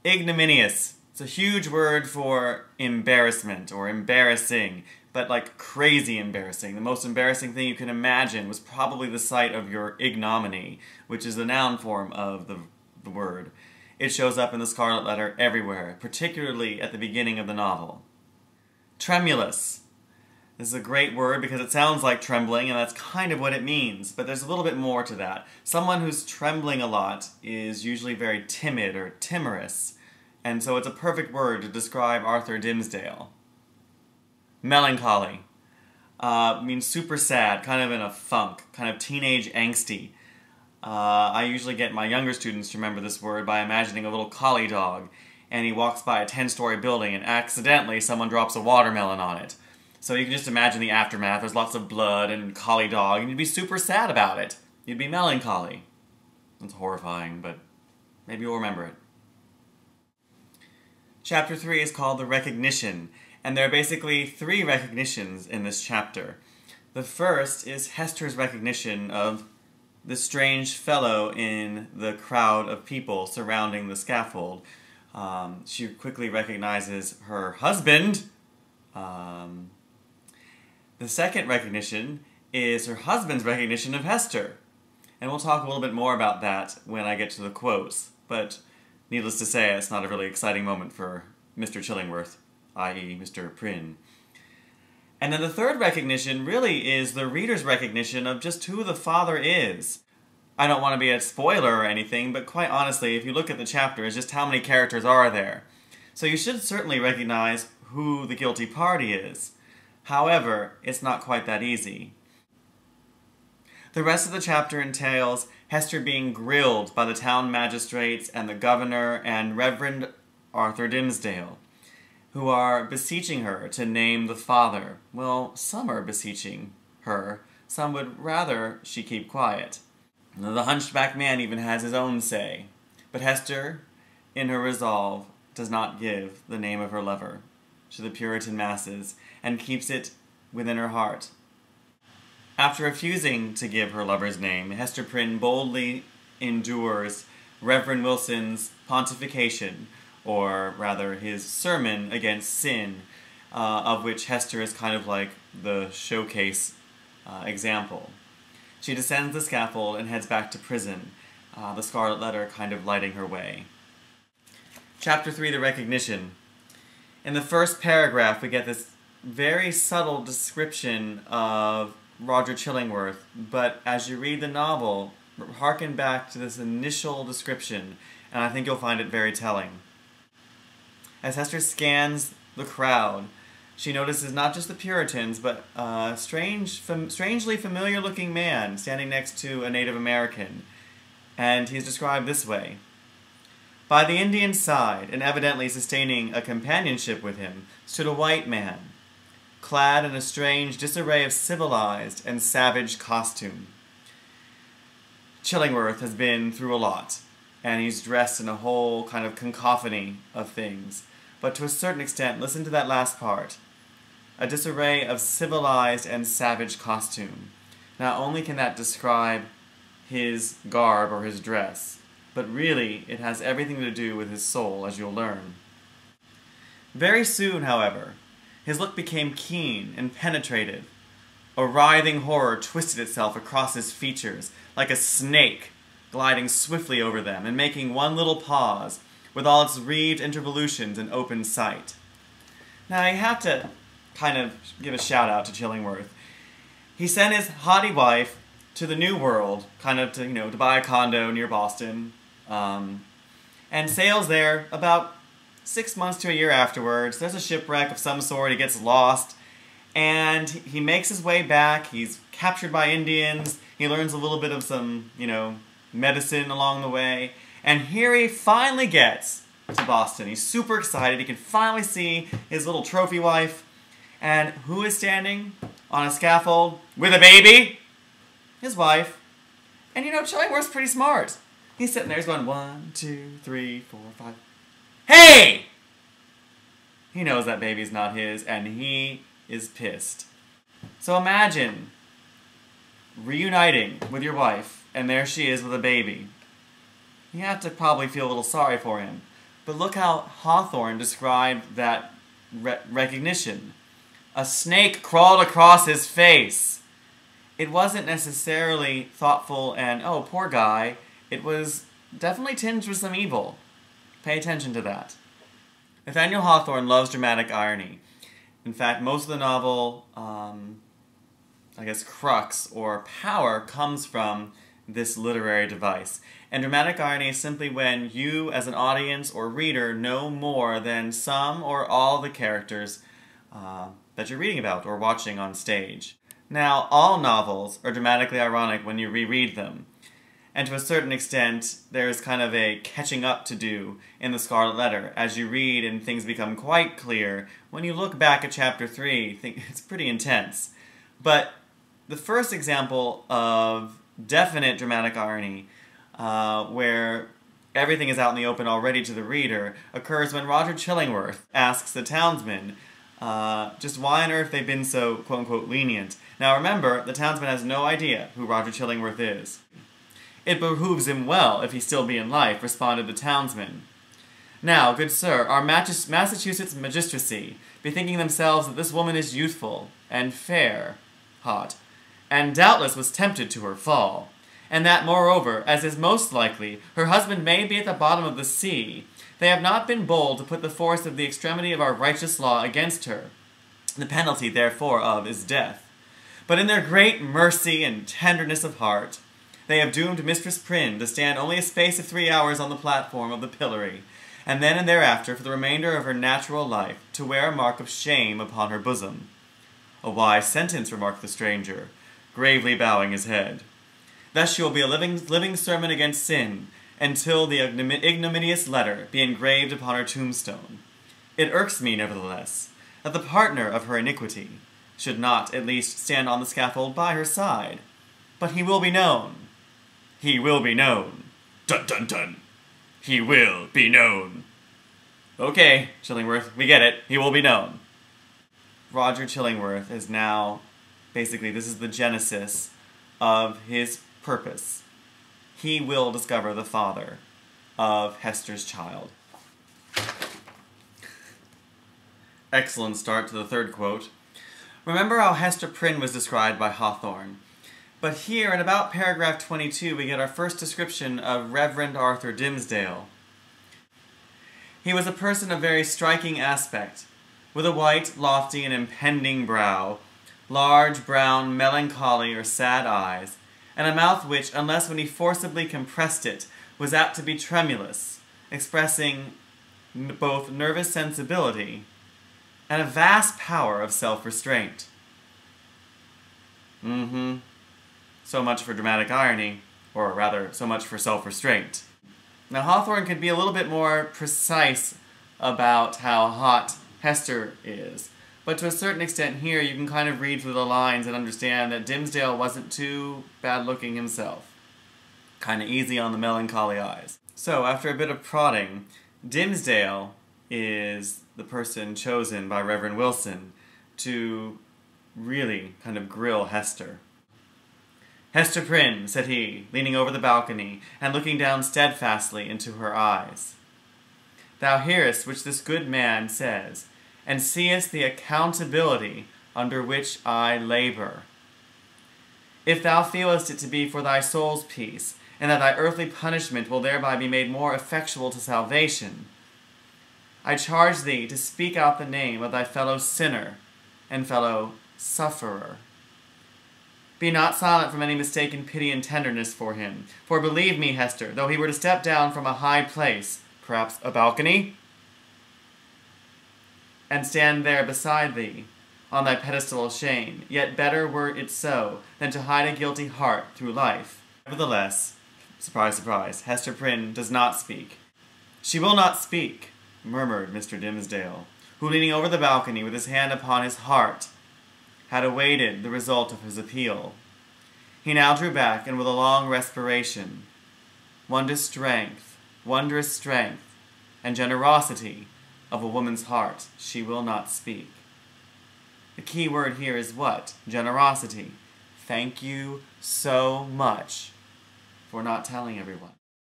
Ignominious. It's a huge word for embarrassment or embarrassing, but like crazy embarrassing. The most embarrassing thing you can imagine was probably the sight of your ignominy, which is the noun form of the word. It shows up in the Scarlet Letter everywhere, particularly at the beginning of the novel. Tremulous. This is a great word because it sounds like trembling, and that's kind of what it means, but there's a little bit more to that. Someone who's trembling a lot is usually very timid or timorous, and so it's a perfect word to describe Arthur Dimmesdale. Melancholy means super sad, kind of in a funk, kind of teenage angsty. I usually get my younger students to remember this word by imagining a little collie dog, and he walks by a 10-story building and accidentally someone drops a watermelon on it. So you can just imagine the aftermath. There's lots of blood and collie dog, and you'd be super sad about it. You'd be melancholy. It's horrifying, but maybe you'll remember it. Chapter 3 is called The Recognition, and there are basically 3 recognitions in this chapter. The first is Hester's recognition of the strange fellow in the crowd of people surrounding the scaffold. She quickly recognizes her husband. The second recognition is her husband's recognition of Hester. And we'll talk a little bit more about that when I get to the quotes. But needless to say, it's not a really exciting moment for Mr. Chillingworth, i.e. Mr. Prynne. And then the third recognition really is the reader's recognition of just who the father is. I don't want to be a spoiler or anything, but quite honestly, if you look at the chapter, it's just how many characters are there. So you should certainly recognize who the guilty party is. However, it's not quite that easy. The rest of the chapter entails Hester being grilled by the town magistrates and the governor and Reverend Arthur Dimmesdale, who are beseeching her to name the father. Well, some are beseeching her, some would rather she keep quiet. The hunchback man even has his own say, but Hester, in her resolve, does not give the name of her lover to the Puritan masses, and keeps it within her heart. After refusing to give her lover's name, Hester Prynne boldly endures Reverend Wilson's pontification, or rather his sermon against sin, of which Hester is kind of like the showcase example. She descends the scaffold and heads back to prison, the Scarlet Letter kind of lighting her way. Chapter 3, The Recognition. In the first paragraph, we get this very subtle description of Roger Chillingworth, but as you read the novel, harken back to this initial description, and I think you'll find it very telling. As Hester scans the crowd, she notices not just the Puritans, but a strangely familiar-looking man standing next to a Native American, and he's described this way. By the Indian's side, and evidently sustaining a companionship with him, stood a white man, clad in a strange disarray of civilized and savage costume. Chillingworth has been through a lot, and he's dressed in a whole kind of cacophony of things. But to a certain extent, listen to that last part. A disarray of civilized and savage costume. Not only can that describe his garb or his dress, but really it has everything to do with his soul, as you'll learn. Very soon, however, his look became keen and penetrative. A writhing horror twisted itself across his features, like a snake gliding swiftly over them and making one little pause, with all its wreathed intervolutions in open sight. Now, I have to kind of give a shout out to Chillingworth. He sent his haughty wife to the New World, kind of to, to buy a condo near Boston, and sails there about 6 months to a year afterwards. There's a shipwreck of some sort, he gets lost, and he makes his way back. He's captured by Indians, he learns a little bit of some, medicine along the way, and here he finally gets to Boston. He's super excited, he can finally see his little trophy wife, and who is standing on a scaffold with a baby? His wife. And Chillingworth's pretty smart. He's sitting there, he's going 1, 2, 3, 4, 5. Hey! He knows that baby's not his, and he is pissed. So imagine reuniting with your wife, and there she is with a baby. You have to probably feel a little sorry for him. But look how Hawthorne described that recognition. A snake crawled across his face. It wasn't necessarily thoughtful and, oh, poor guy. It was definitely tinged with some evil. Pay attention to that. Nathaniel Hawthorne loves dramatic irony. In fact, most of the novel, crux or power comes from this literary device. And dramatic irony is simply when you, as an audience or reader, know more than some or all the characters that you're reading about or watching on stage. Now, all novels are dramatically ironic when you reread them. And to a certain extent, there's kind of a catching up to do in the Scarlet Letter. As you read and things become quite clear, when you look back at chapter 3, it's pretty intense. But the first example of definite dramatic irony, where everything is out in the open already to the reader, occurs when Roger Chillingworth asks the townsmen just why on earth they've been so, quote-unquote, lenient. Now remember, the townsman has no idea who Roger Chillingworth is. It behooves him well if he still be in life, responded the townsman. Now, good sir, our Massachusetts magistracy, bethinking themselves that this woman is youthful, and fair, hot, and doubtless was tempted to her fall, and that, moreover, as is most likely, her husband may be at the bottom of the sea, they have not been bold to put the force of the extremity of our righteous law against her. The penalty, therefore, of is death. But in their great mercy and tenderness of heart, they have doomed Mistress Prynne to stand only a space of 3 hours on the platform of the pillory, and then and thereafter, for the remainder of her natural life, to wear a mark of shame upon her bosom. A wise sentence, remarked the stranger, gravely bowing his head. Thus she will be a living sermon against sin, until the ignominious letter be engraved upon her tombstone. It irks me, nevertheless, that the partner of her iniquity should not, at least, stand on the scaffold by her side. But he will be known. He will be known. Dun dun dun. He will be known. Okay, Chillingworth, we get it. He will be known. Roger Chillingworth is now, basically, this is the genesis of his purpose. He will discover the father of Hester's child. Excellent start to the third quote. Remember how Hester Prynne was described by Hawthorne. But here, at about paragraph 22, we get our first description of Reverend Arthur Dimmesdale. He was a person of very striking aspect, with a white, lofty, and impending brow, large, brown, melancholy or sad eyes, and a mouth which, unless when he forcibly compressed it, was apt to be tremulous, expressing both nervous sensibility and a vast power of self-restraint. So much for dramatic irony, or rather, so much for self-restraint. Now, Hawthorne could be a little bit more precise about how hot Hester is, but to a certain extent here, you can kind of read through the lines and understand that Dimmesdale wasn't too bad-looking himself. Kind of easy on the melancholy eyes. So, after a bit of prodding, Dimmesdale is the person chosen by Reverend Wilson to really kind of grill Hester. Hester Prynne, said he, leaning over the balcony and looking down steadfastly into her eyes. Thou hearest which this good man says, and seest the accountability under which I labor. If thou feelest it to be for thy soul's peace, and that thy earthly punishment will thereby be made more effectual to salvation, I charge thee to speak out the name of thy fellow sinner and fellow sufferer. Be not silent from any mistaken pity and tenderness for him, for believe me, Hester, though he were to step down from a high place, perhaps a balcony, and stand there beside thee, on thy pedestal of shame, yet better were it so, than to hide a guilty heart through life. Nevertheless, surprise, surprise, Hester Prynne does not speak. She will not speak, murmured Mr. Dimmesdale, who, leaning over the balcony with his hand upon his heart, had awaited the result of his appeal. He now drew back, and with a long respiration, wondrous strength, and generosity of a woman's heart, she will not speak. The key word here is what? Generosity. Thank you so much for not telling everyone.